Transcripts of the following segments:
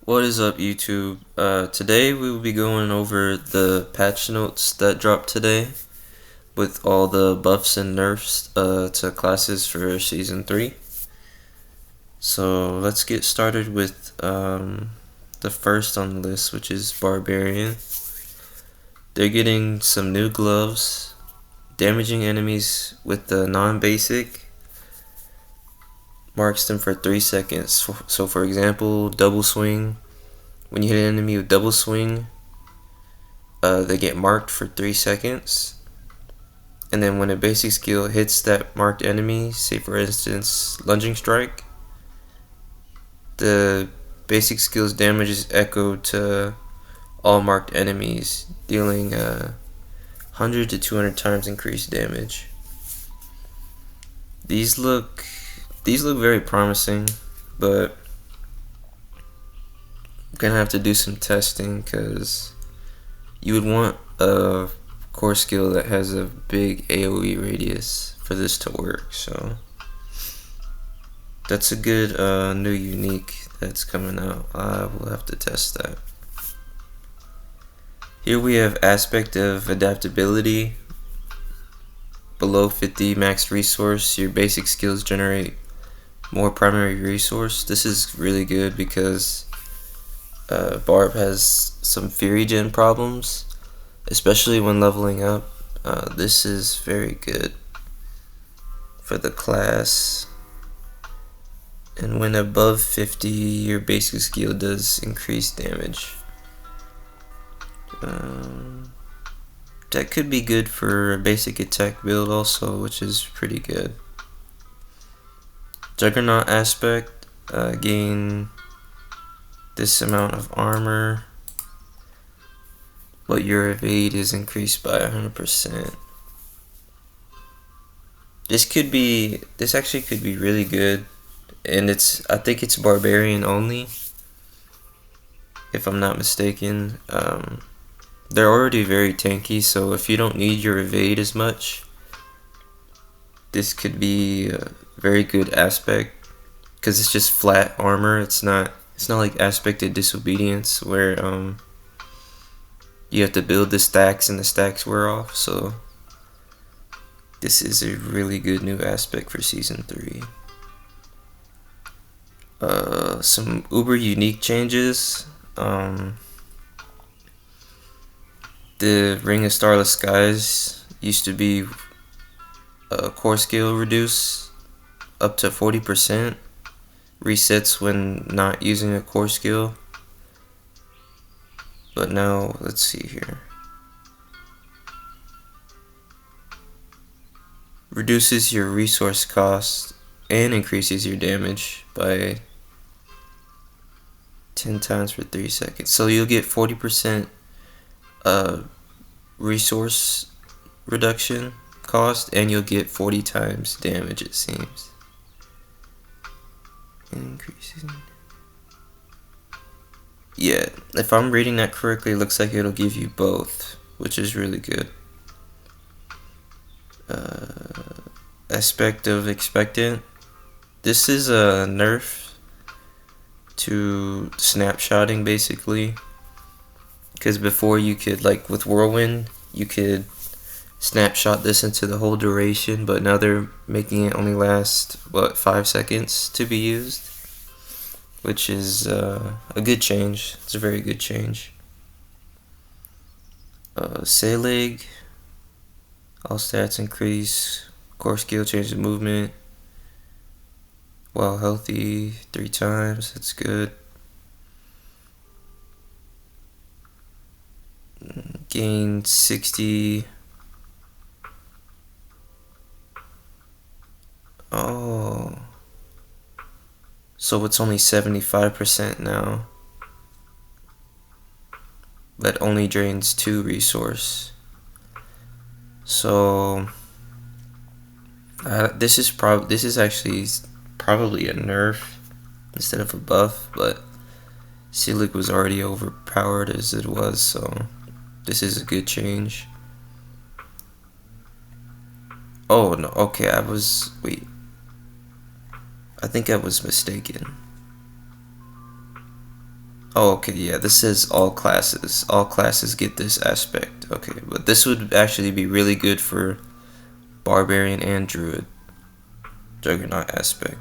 What is up, YouTube? Today we will be going over the patch notes that dropped today with all the buffs and nerfs to classes for Season 3. So let's get started with the first on the list, which is Barbarian. They're getting some new gloves, damaging enemies with the non-basic marks them for 3 seconds. So for example, double swing. When you hit an enemy with double swing, they get marked for 3 seconds. And then when a basic skill hits that marked enemy, say for instance lunging strike, the basic skill's damage is echoed to all marked enemies, dealing 100 to 200 times increased damage. These look very promising, but I'm gonna have to do some testing because you would want a core skill that has a big AoE radius for this to work. So that's a good new unique that's coming out. I will have to test that. Here we have aspect of adaptability. Below 50 max resource, your basic skills generate more primary resource. This is really good because BARB has some Fury Gen problems, especially when leveling up. This is very good for the class. And when above 50, your basic skill does increase damage. That could be good for a basic attack build also, which is pretty good. Juggernaut aspect, gain this amount of armor, but your evade is increased by 100%. This actually could be really good, and I think it's Barbarian only, if I'm not mistaken. They're already very tanky, so if you don't need your evade as much, this could be a very good aspect because it's just flat armor. It's not like aspected disobedience where you have to build the stacks and the stacks wear off. So this is a really good new aspect for Season 3. Some uber unique changes. The Ring of Starless Skies used to be a core skill reduce up to 40%, resets when not using a core skill. But now, let's see here. Reduces your resource cost and increases your damage by 10 times for 3 seconds. So you'll get 40% resource reduction cost, and you'll get 40 times damage, it seems. Increasing. Yeah, if I'm reading that correctly, it looks like it'll give you both, which is really good. Aspect of expectant. This is a nerf to snapshotting, basically, because before you could, like with Whirlwind, you could snapshot this into the whole duration, but now they're making it only last 5 seconds to be used, which is a good change. It's a very good change. Selig, all stats increase, core skill changes movement while healthy 3 times. That's good. Gain 60. Oh, so it's only 75% now. That only drains 2 resource. So this is actually probably a nerf instead of a buff, but Selig was already overpowered as it was, so this is a good change. Oh no, okay, I think I was mistaken. Oh, okay, yeah, this says all classes. All classes get this aspect. Okay, but this would actually be really good for Barbarian and Druid. Juggernaut aspect.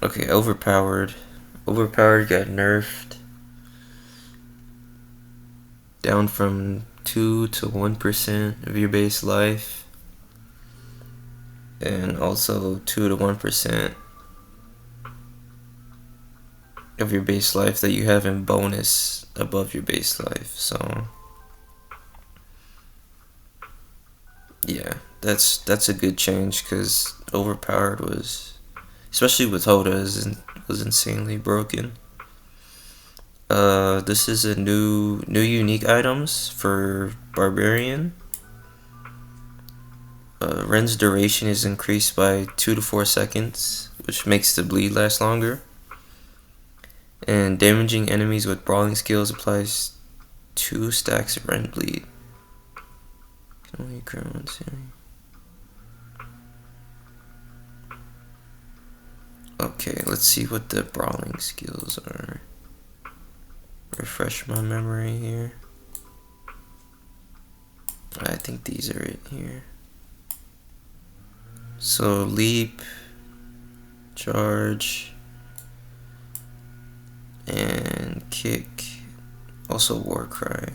Okay, overpowered. Overpowered got nerfed. Down from 2 to 1% of your base life. And also 2 to 1% of your base life that you have in bonus above your base life. So yeah, that's a good change, because overpowered was, especially with Hoda, was insanely broken. This is a new unique items for Barbarian. Ren's duration is increased by 2 to 4 seconds, which makes the bleed last longer. And damaging enemies with brawling skills applies 2 stacks of Ren bleed. Can only occur once. Okay, let's see what the brawling skills are. Refresh my memory here. I think these are it here. So leap, charge, and kick. Also war cry.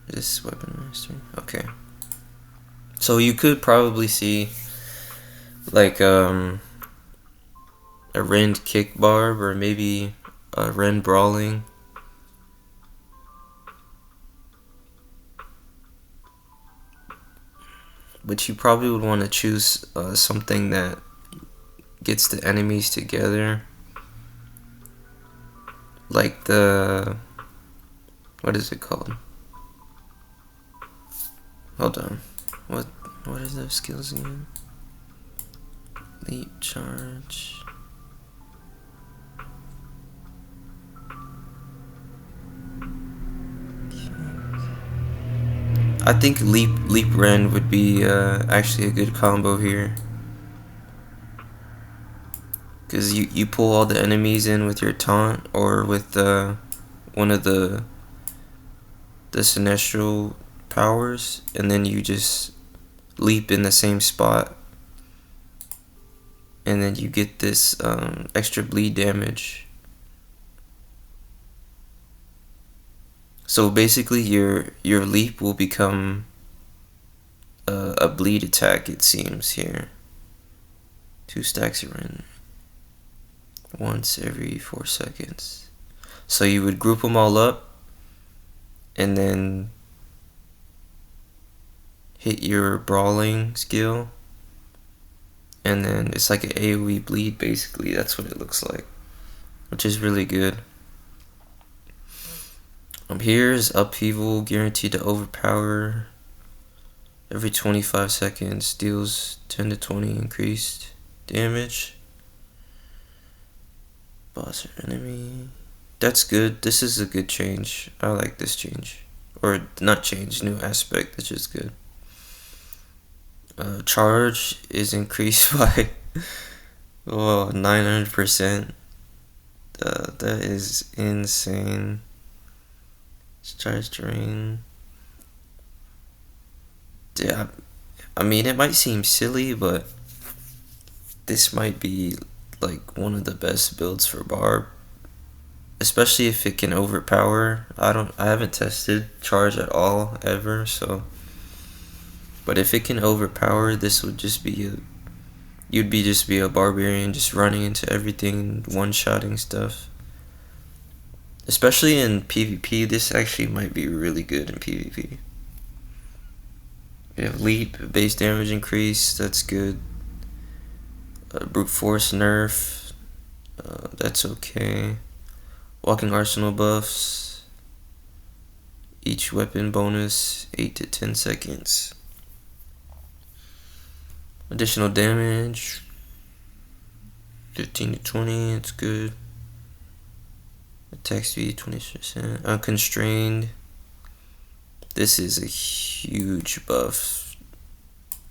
This weapon mastery. Okay. So you could probably see like a Ren kick barb, or maybe a Ren brawling. But you probably would want to choose something that gets the enemies together. Like the, what is it called? Hold on. What is those skills again? Leap, charge. I think leap Ren would be actually a good combo here, because you pull all the enemies in with your taunt, or with one of the sinestral powers, and then you just leap in the same spot, and then you get this extra bleed damage. So basically your leap will become a bleed attack, it seems here. 2 stacks of Ren once every 4 seconds. So you would group them all up and then hit your brawling skill, and then it's like an AoE bleed basically. That's what it looks like, which is really good. Here's upheaval, guaranteed to overpower every 25 seconds, deals 10 to 20 increased damage. Boss or enemy. That's good. This is a good change. I like this change. Or not change, new aspect. That's just good. Charge is increased by 900%. That is insane. Charge terrain. Yeah, I mean, it might seem silly, but this might be like one of the best builds for Barb, especially if it can overpower. I haven't tested charge at all ever, so, but if it can overpower, this would just be you'd just be a barbarian just running into everything, one-shotting stuff. Especially in PvP, this actually might be really good in PvP. You have leap, base damage increase, that's good. Brute force nerf, that's okay. Walking arsenal buffs. Each weapon bonus 8 to 10 seconds. Additional damage 15 to 20, it's good. Attack speed 20%. Unconstrained. This is a huge buff.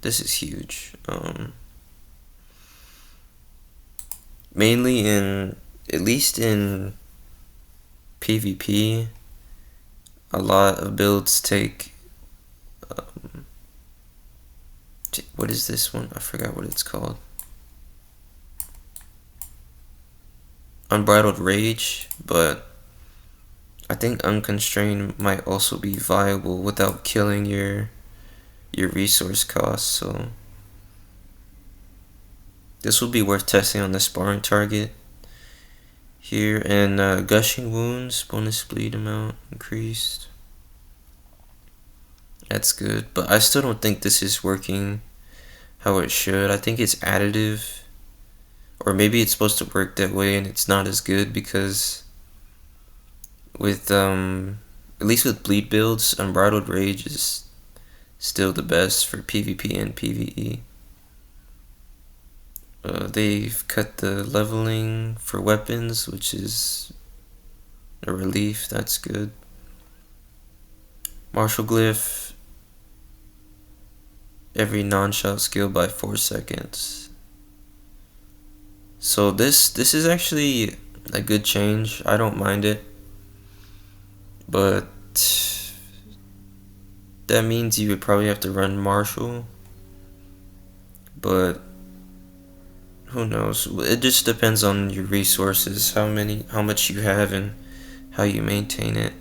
This is huge. Mainly in at least in PvP, a lot of builds take what is this one? I forgot what it's called. Unbridled Rage, but I think Unconstrained might also be viable without killing your resource costs, so this will be worth testing on the sparring target here. And Gushing Wounds, bonus bleed amount increased. That's good, but I still don't think this is working how it should. I think it's additive, or maybe it's supposed to work that way and it's not as good, because with at least with bleed builds, Unbridled Rage is still the best for PvP and PvE. They've cut the leveling for weapons, which is a relief. That's good. Martial Glyph, every non-shot skill by 4 seconds. So this is actually a good change. I don't mind it, but that means you would probably have to run Martial, but who knows? It just depends on your resources, how much you have, and how you maintain it.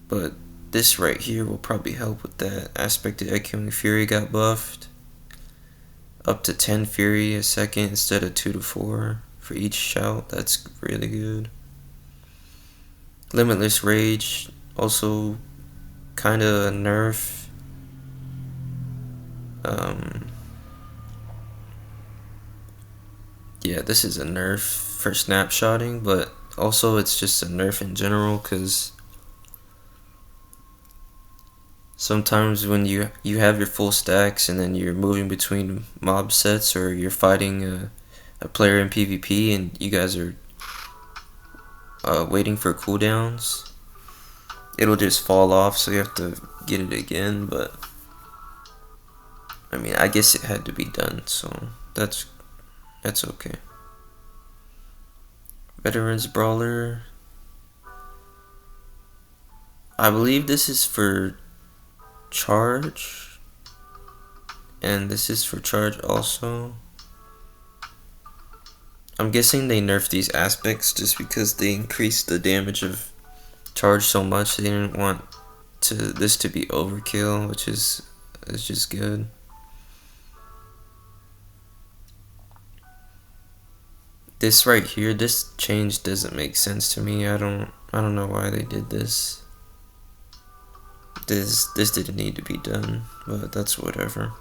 But this right here will probably help with that. Aspect of Echoing Fury got buffed up to 10 Fury a second instead of 2 to 4 for each shout. That's really good. Limitless Rage, also kind of a nerf. Yeah, this is a nerf for snapshotting, but also it's just a nerf in general, because sometimes when you have your full stacks and then you're moving between mob sets, or you're fighting a player in PvP and you guys are waiting for cooldowns, it'll just fall off, so you have to get it again. But I mean, I guess it had to be done, so that's okay. Veterans Brawler, I believe this is for charge, and this is for charge also. I'm guessing they nerfed these aspects just because they increased the damage of charge so much. They didn't want this to be overkill, which is just good. This right here, this change doesn't make sense to me. I don't know why they did this. This didn't need to be done, but that's whatever.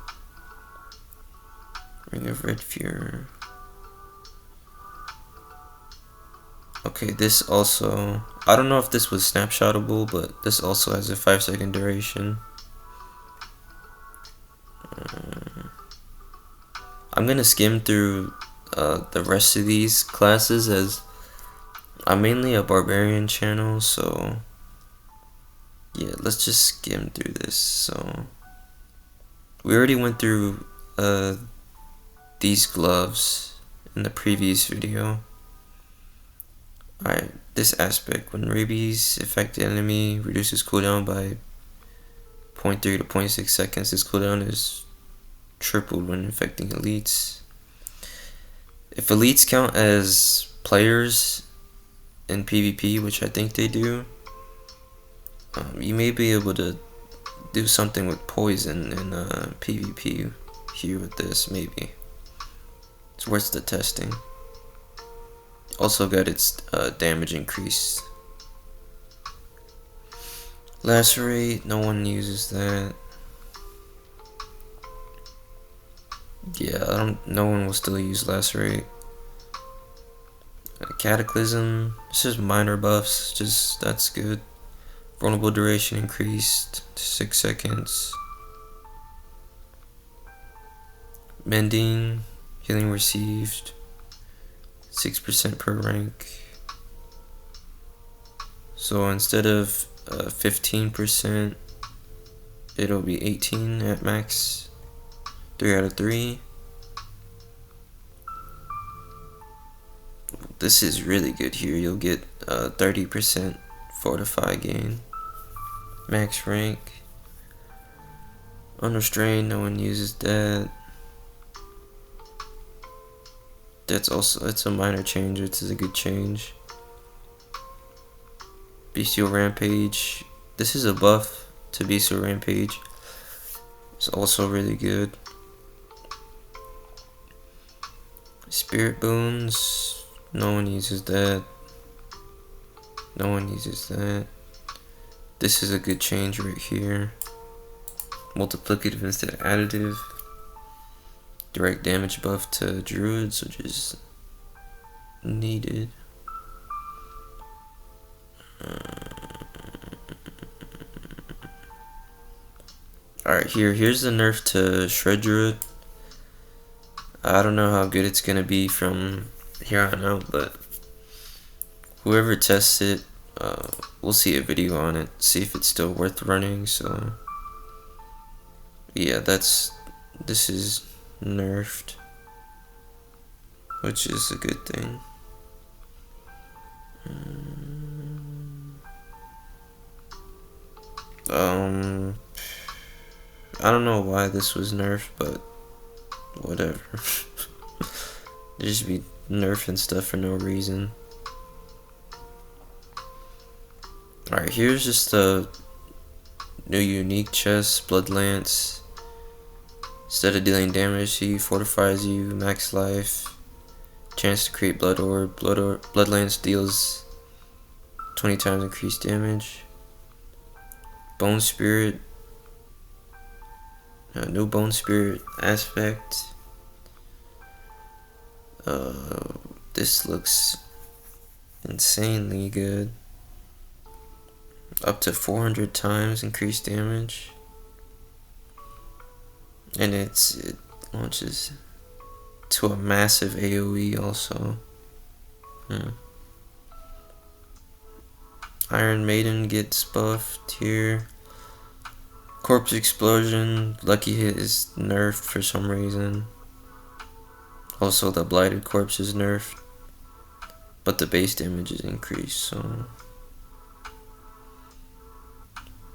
Ring of Red Fury. Okay, this also, I don't know if this was snapshotable, but this also has a 5-second duration. I'm gonna skim through the rest of these classes, as I'm mainly a barbarian channel, so yeah, let's just skim through this. So we already went through these gloves in the previous video. Alright, this aspect, when rabies affect the enemy, reduces cooldown by 0.3 to 0.6 seconds. This cooldown is tripled when infecting elites. If elites count as players in PvP, which I think they do, you may be able to do something with poison in PvP here with this, maybe. It's worth the testing. Also got its damage increased. Lacerate, no one uses that. Yeah, no one will still use Lacerate. Cataclysm, this is minor buffs, just that's good. Vulnerable duration increased to 6 seconds. Mending, healing received, 6% per rank. So instead of 15%, it'll be 18 at max. 3 out of 3. this is really good here. You'll get 30% fortify gain. Max rank. Unrestrained, no one uses that. That's also, it's a minor change, it's a good change. Bestial Rampage. This is a buff to Bestial Rampage. It's also really good. Spirit Boons. No one uses that. No one uses that. This is a good change right here. Multiplicative instead of additive. Direct damage buff to druids, which is needed. Alright, here's the nerf to Shred Druid. I don't know how good it's gonna be from here on out, but whoever tests it, we'll see a video on it, see if it's still worth running. So yeah, this is nerfed, which is a good thing. I don't know why this was nerfed, but whatever. They just be nerfing stuff for no reason. Alright, here's just a new unique chest, Blood Lance. Instead of dealing damage, he fortifies you, max life, chance to create Blood Orb. Blood Lance deals 20 times increased damage. Bone Spirit. New Bone Spirit aspect. This looks insanely good. Up to 400 times increased damage. And it launches to a massive AoE also. Iron Maiden gets buffed here. Corpse Explosion, Lucky Hit is nerfed for some reason. Also the Blighted Corpse is nerfed, but the base damage is increased, so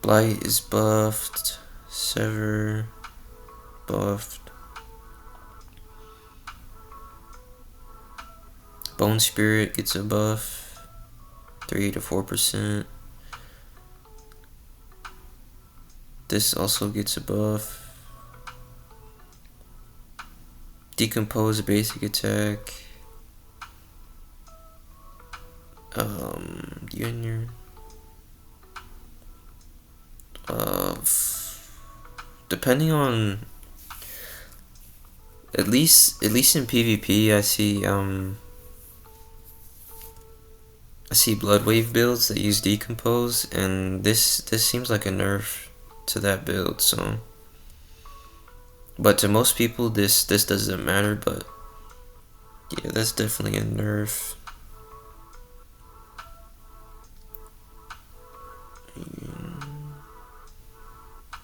Blight is buffed. Sever buffed. Bone Spirit gets a buff, 3 to 4%. This also gets a buff. Decompose basic attack. You and your depending on, at least in PvP, I see Blood Wave builds that use Decompose, and this seems like a nerf to that build. So, but to most people this doesn't matter, but yeah, that's definitely a nerf.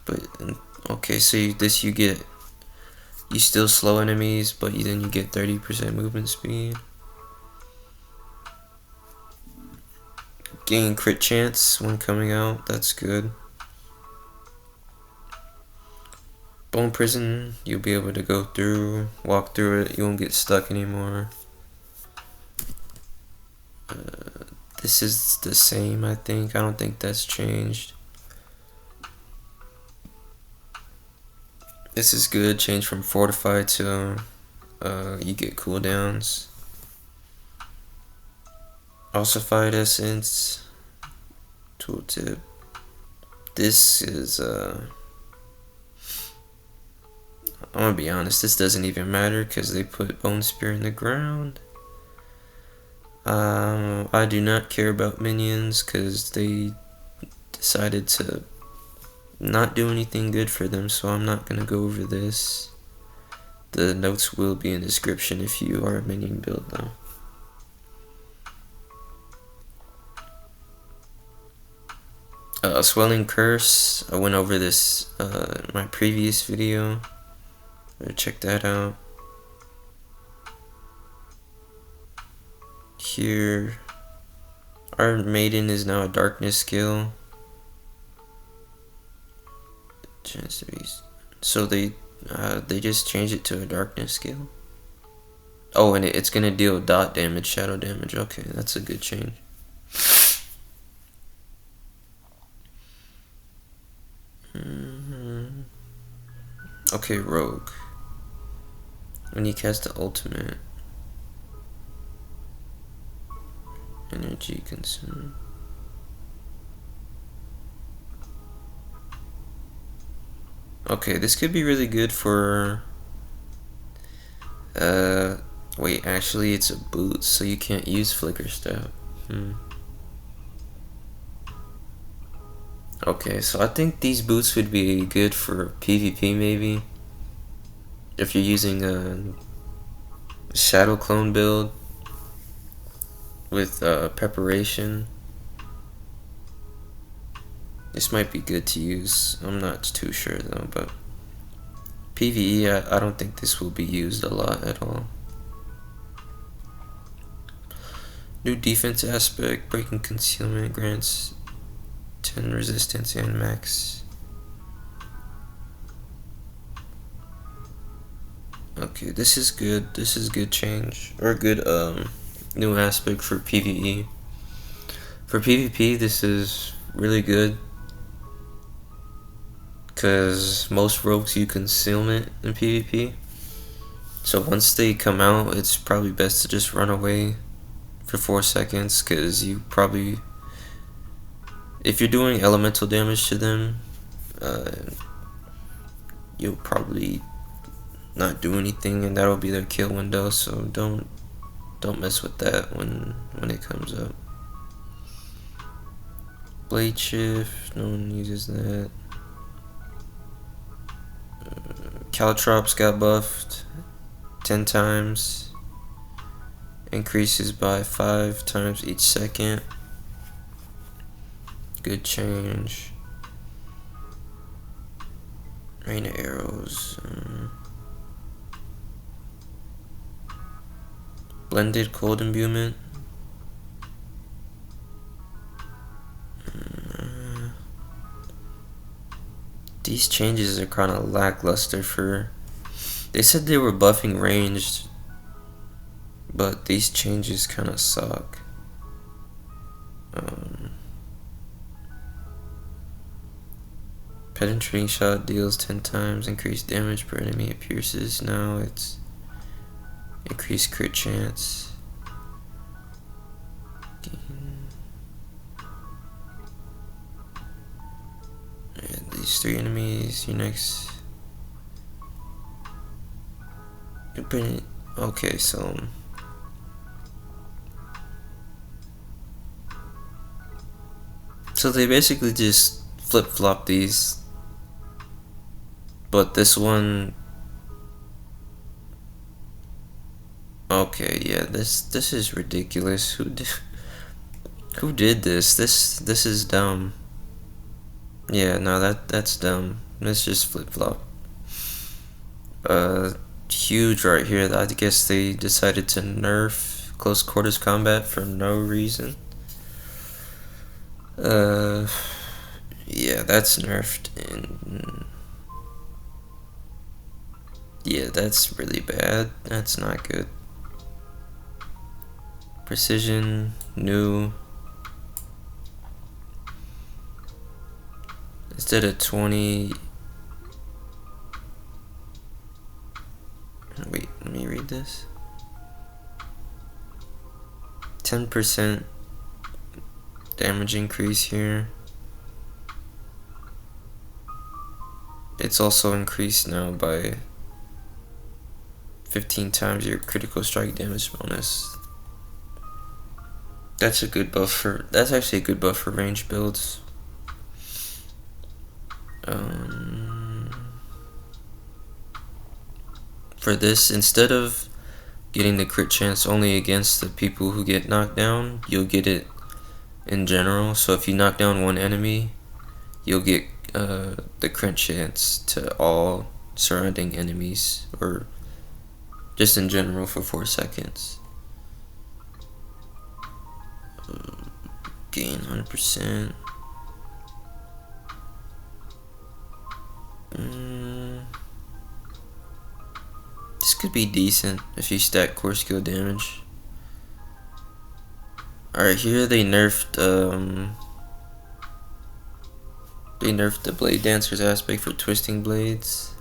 But okay, so you still slow enemies, but then you get 30% movement speed. Gain crit chance when coming out, that's good. Bone Prison, you'll be able to walk through it, you won't get stuck anymore. This is the same, I think. I don't think that's changed. This is good, change from Fortify to you get cooldowns. Ossified Essence, Tooltip. This is I'm gonna be honest, this doesn't even matter because they put Bone Spear in the ground. I do not care about minions because they decided to not do anything good for them, so I'm not gonna go over this. The notes will be in the description if you are a minion build though. Swelling Curse, I went over this in my previous video. Check that out. here. Our maiden is now a darkness skill. Chance to be. So they just changed it to a darkness skill. Oh, and it's gonna deal dot damage, shadow damage. Okay, that's a good change. Okay, rogue. When you cast the ultimate, energy consumed. Okay, this could be really good for wait, actually it's a boot, so you can't use flicker step. Okay, so I think these boots would be good for PvP maybe. If you're using a shadow clone build with preparation. This might be good to use. I'm not too sure though, but PvE, I don't think this will be used a lot at all. New defense aspect, breaking concealment grants 10 resistance and max. Okay, this is good. This is good change, or good new aspect for PvE. For PvP, this is really good, because most rogues use concealment in PvP. So once they come out, it's probably best to just run away for 4 seconds, because you probably, if you're doing elemental damage to them, you'll probably not do anything, and that'll be their kill window. So don't mess with that when it comes up. Blade shift, no one uses that. Caltrops got buffed 10 times, increases by 5 times each second. Good change. Rain of arrows. Blended cold imbuement. These changes are kind of lackluster for. They said they were buffing ranged, but these changes kind of suck. Penetrating shot deals 10 times increased damage per enemy it pierces. Now it's increased crit chance. And these 3 enemies, your next. Okay, so. So they basically just flip-flop these. But this one. Okay, yeah, this is ridiculous. Who did this? This is dumb. Yeah, no, that's dumb. Let's just flip-flop. Huge right here. I guess they decided to nerf close quarters combat for no reason. Yeah, that's nerfed, and yeah, that's really bad. That's not good. Precision, new. Instead of 20. Wait, let me read this. 10% damage increase here. It's also increased now by 15 times your critical strike damage bonus. That's a good buff for. That's actually a good buff for range builds. For this, instead of getting the crit chance only against the people who get knocked down, you'll get it in general. So if you knock down one enemy, you'll get the crit chance to all surrounding enemies, or just in general for 4 seconds. gain 100%. This could be decent if you stack core skill damage. Alright, here they nerfed the Blade Dancer's aspect for twisting blades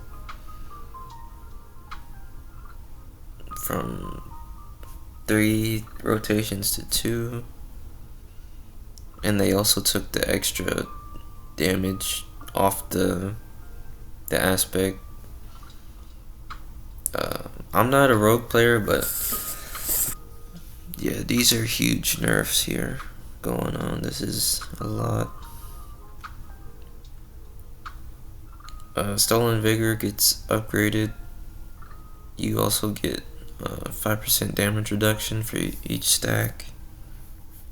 from 3 rotations to 2, and they also took the extra damage off the aspect. I'm not a rogue player, but yeah, these are huge nerfs here going on. This is a lot. Stolen Vigor gets upgraded. You also get 5% damage reduction for each stack.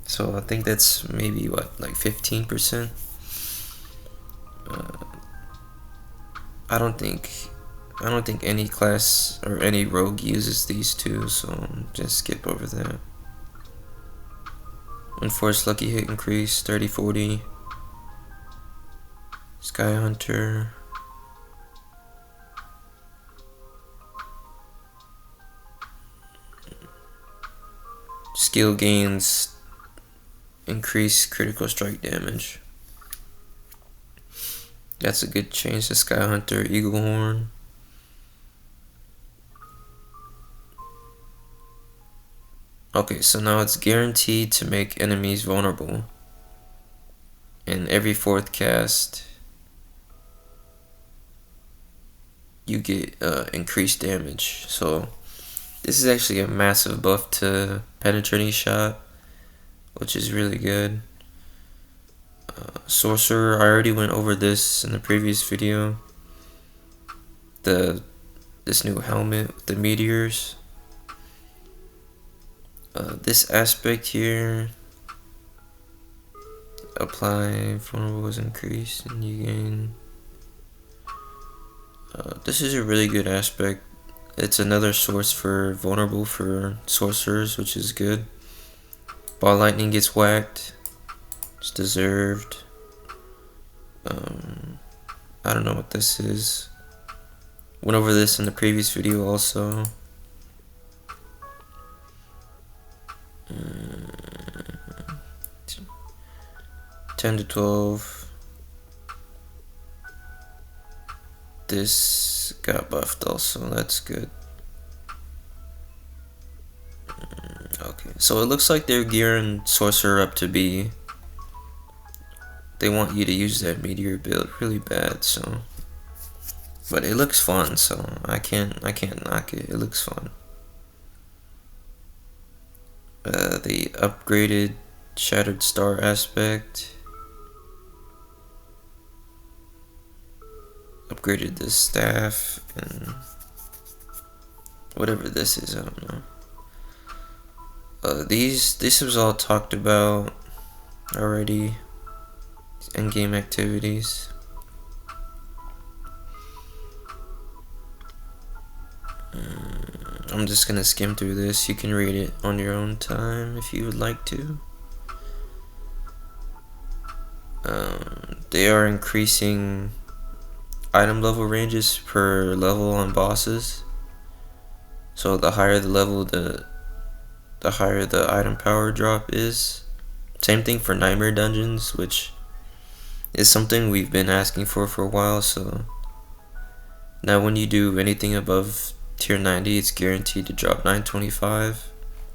So I think that's maybe what, like 15%. I don't think any class or any rogue uses these two, so just skip over that. Enforced lucky hit increase 30-40. Sky Hunter. Skill gains increase critical strike damage. That's a good change to Sky Hunter. Eagle Horn. Okay, so now it's guaranteed to make enemies vulnerable. And every 4th cast, you get increased damage. So this is actually a massive buff to penetrating shot, which is really good. Sorcerer, I already went over this in the previous video. This new helmet with the meteors. This aspect here, apply vulnerable is increased and you gain. This is a really good aspect. It's another source for vulnerable for sorcerers, which is good. Ball lightning gets whacked. It's deserved. I don't know what this is. Went over this in the previous video also. 10 to 12. This got buffed also, that's good. Okay, so it looks like they're gearing Sorcerer up to be. They want you to use that meteor build really bad, so. But it looks fun, so I can't knock it. It looks fun. They upgraded Shattered Star aspect. Upgraded the staff and whatever this is, I don't know. This was all talked about already. Endgame activities. I'm just gonna skim through this. You can read it on your own time if you would like to. They are increasing item level ranges per level on bosses. So the higher the level, the higher the item power drop is. Same thing for Nightmare Dungeons, which is something we've been asking for a while. So now when you do anything above tier 90, it's guaranteed to drop 925.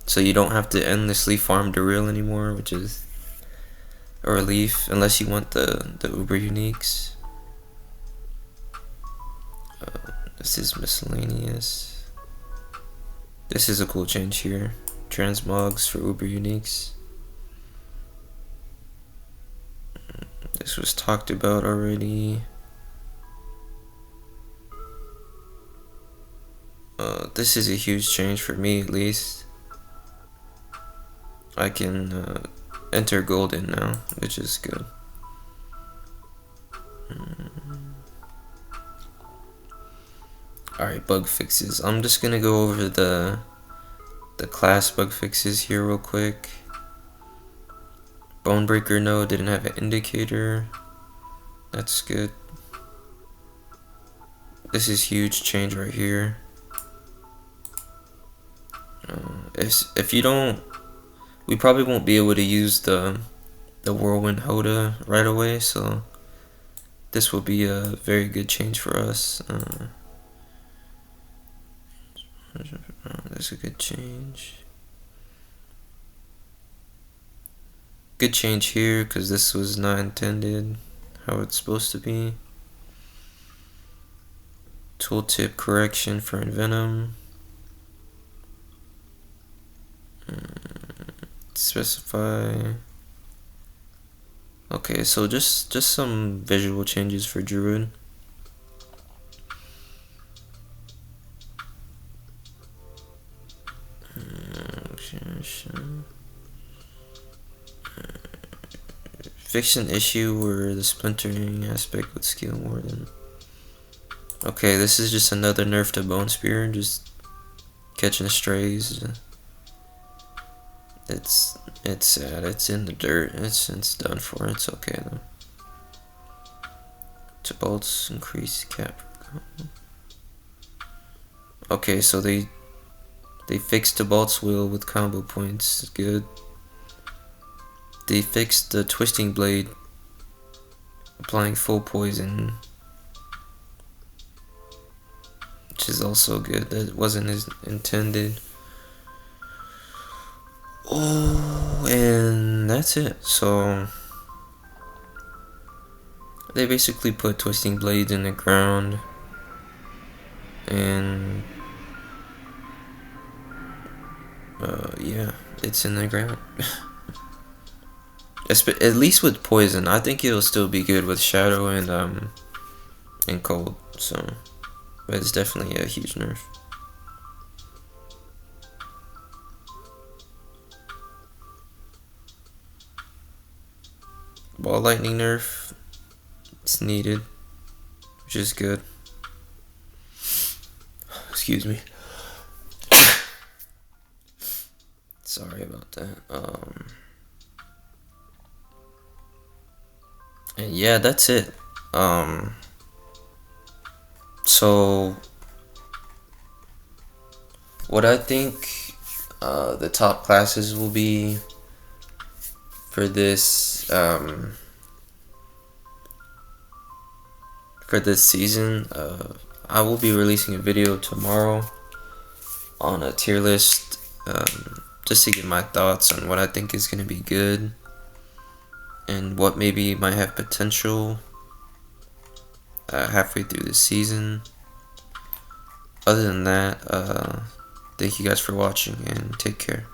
So you don't have to endlessly farm Duriel anymore, which is a relief, unless you want the Uber Uniques. This is miscellaneous. This is a cool change here. Transmogs for Uber Uniques. This was talked about already. This is a huge change for me, at least. I can enter golden now, which is good. Alright, bug fixes. I'm just gonna go over the class bug fixes here real quick. Bone breaker node didn't have an indicator. That's good. This is huge change right here. If you don't, we probably won't be able to use the whirlwind Hoda right away, so this will be a very good change for us. That's a good change. Good change here because this was not intended how it's supposed to be. Tooltip correction for Envenom. Specify. Okay, so just some visual changes for Druid. Fix an issue where the splintering aspect would scale more than. Okay, this is just another nerf to Bone Spear, just catching strays. It's sad. It's in the dirt. It's done for. It's okay though. To bolts increase cap. Okay, so they fixed the bolts wheel with combo points. Good. They fixed the twisting blade, applying full poison, which is also good. That wasn't as intended. Oh, and that's it. So they basically put twisting blades in the ground, and yeah, it's in the ground. At least with poison, I think it'll still be good with shadow and cold. So, but it's definitely a huge nerf. Ball lightning nerf. It's needed, which is good. Excuse me. Sorry about that. And yeah, that's it. So what I think the top classes will be for this season, I will be releasing a video tomorrow on a tier list, just to get my thoughts on what I think is going to be good and what maybe might have potential halfway through the season. Other than that, thank you guys for watching and take care.